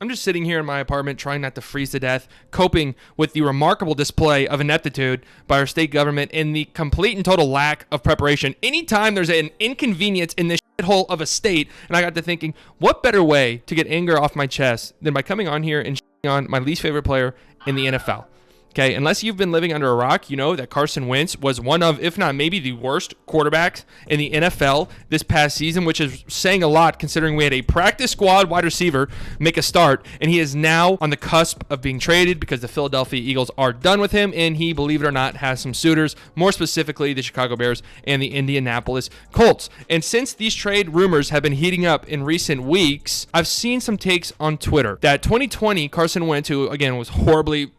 I'm just sitting here in my apartment trying not to freeze to death, coping with the remarkable display of ineptitude by our state government and the complete and total lack of preparation. Anytime there's an inconvenience in this shithole of a state, and I got to thinking, what better way to get anger off my chest than by coming on here and on my least favorite player in the NFL? Okay, unless you've been living under a rock, you know that Carson Wentz was one of, if not maybe the worst quarterbacks in the NFL this past season, which is saying a lot considering we had a practice squad wide receiver make a start, and he is now on the cusp of being traded because the Philadelphia Eagles are done with him, and he, believe it or not, has some suitors, more specifically the Chicago Bears and the Indianapolis Colts. And since these trade rumors have been heating up in recent weeks, I've seen some takes on Twitter that 2020 Carson Wentz, who again was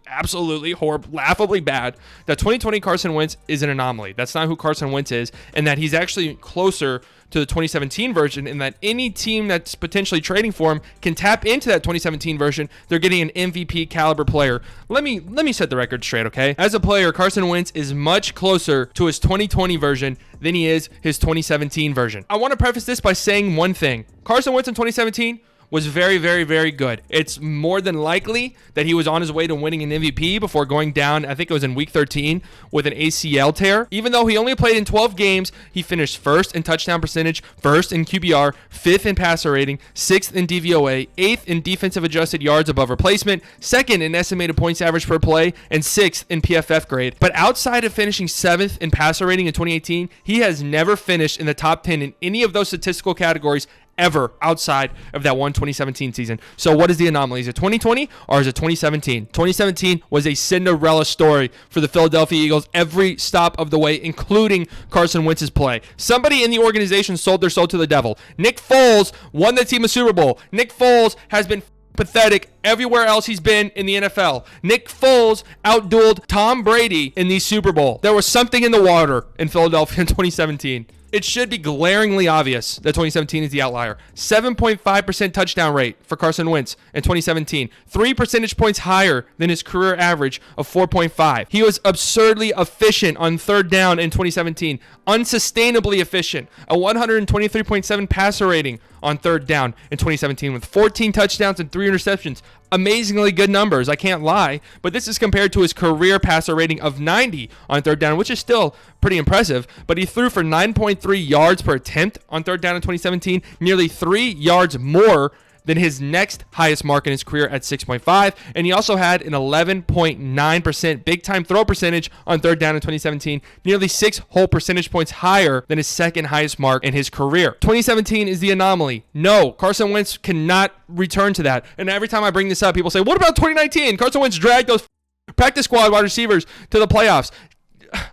absolutely laughably bad, that 2020 Carson Wentz is an anomaly. That's not who Carson Wentz is, and that he's actually closer to the 2017 version, and that any team that's potentially trading for him can tap into that 2017 version. They're getting an MVP caliber player. Let me set the record straight, okay? As a player, Carson Wentz is much closer to his 2020 version than he is his 2017 version. I want to preface this by saying one thing. Carson Wentz in 2017 was very, very, very good. It's more than likely that he was on his way to winning an MVP before going down, I think it was in week 13, with an ACL tear. Even though he only played in 12 games, he finished first in touchdown percentage, first in QBR, fifth in passer rating, sixth in DVOA, eighth in defensive adjusted yards above replacement, second in estimated points average per play, and sixth in PFF grade. But outside of finishing seventh in passer rating in 2018, he has never finished in the top 10 in any of those statistical categories ever outside of that 2017 season. So what is the anomaly? Is it 2020 or is it 2017? 2017 was a Cinderella story for the Philadelphia Eagles every stop of the way, including Carson Wentz's play. Somebody in the organization sold their soul to the devil. Nick Foles won the team a Super Bowl. Nick Foles has been pathetic everywhere else he's been in the NFL. Nick Foles outdueled Tom Brady in the Super Bowl. There was something in the water in Philadelphia in 2017. It should be glaringly obvious that 2017 is the outlier. 7.5% touchdown rate for Carson Wentz in 2017. 3 percentage points higher than his career average of 4.5. He was absurdly efficient on third down in 2017. Unsustainably efficient. A 123.7 passer rating on third down in 2017 with 14 touchdowns and 3 interceptions. Amazingly good numbers, I can't lie, but this is compared to his career passer rating of 90 on third down, which is still pretty impressive, but he threw for 9.3 yards per attempt on third down in 2017, nearly 3 yards more than his next highest mark in his career at 6.5, and he also had an 11.9% big-time throw percentage on third down in 2017, nearly 6 whole percentage points higher than his second highest mark in his career. 2017 is the anomaly. No, Carson Wentz cannot return to that, and every time I bring this up, people say, what about 2019? Carson Wentz dragged those practice squad wide receivers to the playoffs.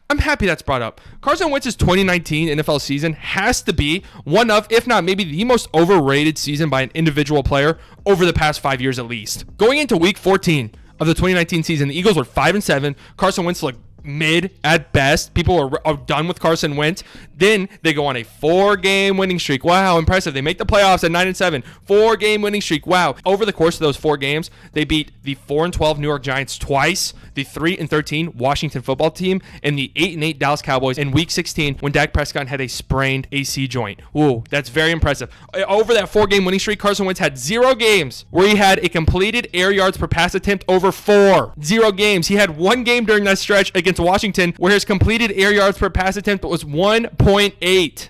I'm happy that's brought up. Carson Wentz's 2019 NFL season has to be one of, if not maybe the most overrated season by an individual player over the past 5 years at least. Going into week 14 of the 2019 season, the Eagles were 5-7. Carson Wentz looked mid at best. People are done with Carson Wentz. Then they go on a 4-game winning streak. Wow, impressive. They make the playoffs at 9-7. 4-game winning streak. Wow. Over the course of those 4 games, they beat the 4-12 New York Giants twice, the 3-13 Washington football team, and the 8-8 Dallas Cowboys in week 16 when Dak Prescott had a sprained AC joint. Ooh, that's very impressive. Over that 4-game winning streak, Carson Wentz had 0 games where he had a completed air yards per pass attempt over 4. 0 games. He had 1 game during that stretch against Washington where his completed air yards per pass attempt was 1.8.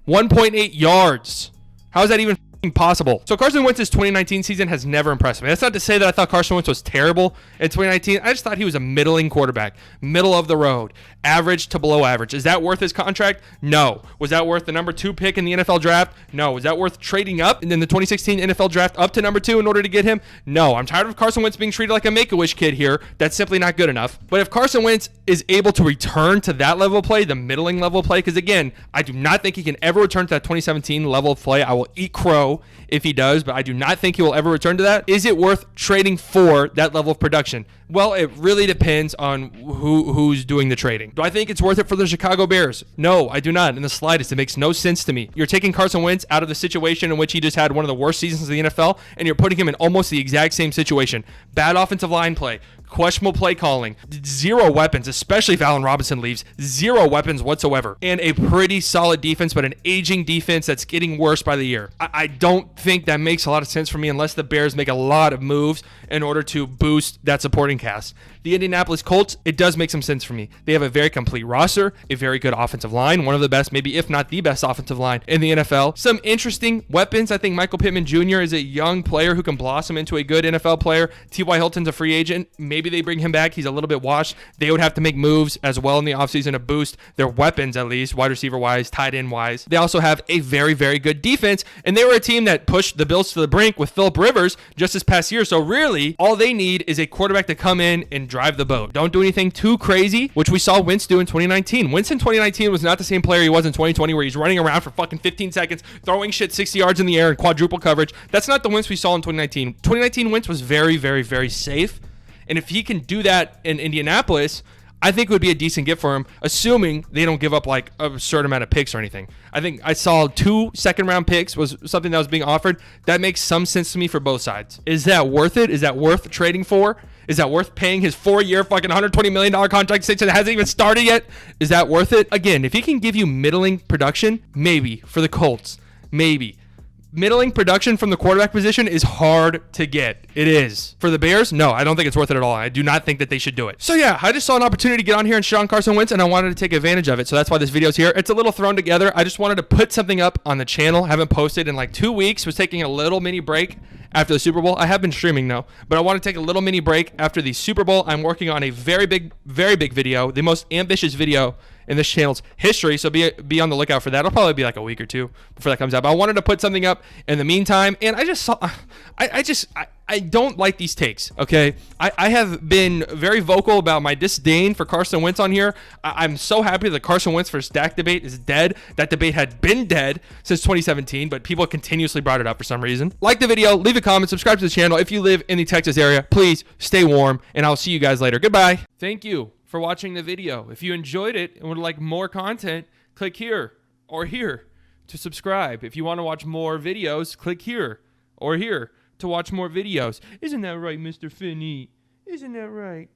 1.8 yards. How is that even possible? So Carson Wentz's 2019 season has never impressed me. That's not to say that I thought Carson Wentz was terrible in 2019. I just thought he was a middling quarterback, middle of the road, average to below average. Is that worth his contract? No. Was that worth the number 2 pick in the NFL draft? No. Was that worth trading up and then the 2016 NFL draft up to number 2 in order to get him? No. I'm tired of Carson Wentz being treated like a Make-A-Wish kid here. That's simply not good enough. But if Carson Wentz is able to return to that level of play, the middling level of play, because again, I do not think he can ever return to that 2017 level of play. I will eat crow if he does, but I do not think he will ever return to that. Is it worth trading for that level of production? Well, it really depends on who's doing the trading. Do I think it's worth it for the Chicago Bears? No, I do not in the slightest. It makes no sense to me. You're taking Carson Wentz out of the situation in which he just had one of the worst seasons of the NFL, and you're putting him in almost the exact same situation. Bad offensive line play, questionable play calling, 0 weapons, especially if Allen Robinson leaves, 0 weapons whatsoever, and a pretty solid defense, but an aging defense that's getting worse by the year. I don't think that makes a lot of sense for me unless the Bears make a lot of moves in order to boost that supporting cast. The Indianapolis Colts, it does make some sense for me. They have a very complete roster, a very good offensive line, one of the best, maybe if not the best offensive line in the NFL. Some interesting weapons. I think Michael Pittman Jr. is a young player who can blossom into a good NFL player. T.Y. Hilton's a free agent. Maybe they bring him back. He's a little bit washed. They would have to make moves as well in the offseason to boost their weapons, at least, wide receiver-wise, tight end-wise. They also have a very, very good defense, and they were a team that pushed the Bills to the brink with Phillip Rivers just this past year. So really, all they need is a quarterback to come in and drive the boat. Don't do anything too crazy, which we saw Wentz do in 2019. Wentz in 2019 was not the same player he was in 2020, where he's running around for fucking 15 seconds, throwing shit 60 yards in the air and quadruple coverage. That's not the Wentz we saw in 2019. 2019 Wentz was very, very, very safe. And if he can do that in Indianapolis, I think it would be a decent gift for him, assuming they don't give up like an absurd amount of picks or anything. I think I saw 2 second-round picks was something that was being offered. That makes some sense to me for both sides. Is that worth it? Is that worth trading for? Is that worth paying his 4-year fucking $120 million contract extension that hasn't even started yet? Is that worth it? Again, if he can give you middling production, maybe. For the Colts, maybe. Middling production from the quarterback position is hard to get. It is. For the Bears, no, I don't think it's worth it at all. I do not think that they should do it. So yeah, I just saw an opportunity to get on here and shit on Carson Wentz, and I wanted to take advantage of it. So that's why this video's here. It's a little thrown together. I just wanted to put something up on the channel. Haven't posted in like 2 weeks. Was taking a little mini break after the Super Bowl. I have been streaming though, but I want to take a little mini break after the Super Bowl. I'm working on a very big video, the most ambitious video in this channel's history, so be on the lookout for that. It'll probably be like a week or 2 before that comes out, but I wanted to put something up in the meantime, and I just saw, I don't like these takes, okay? I have been very vocal about my disdain for Carson Wentz on here. I'm so happy that Carson Wentz versus Dak debate is dead. That debate had been dead since 2017, but people continuously brought it up for some reason. Like the video, leave a comment, subscribe to the channel. If you live in the Texas area, please stay warm, and I'll see you guys later. Goodbye. Thank you for watching the video. If you enjoyed it and would like more content, click here or here to subscribe. If you want to watch more videos, click here or here to watch more videos. Isn't that right, Mr. Finney? Isn't that right?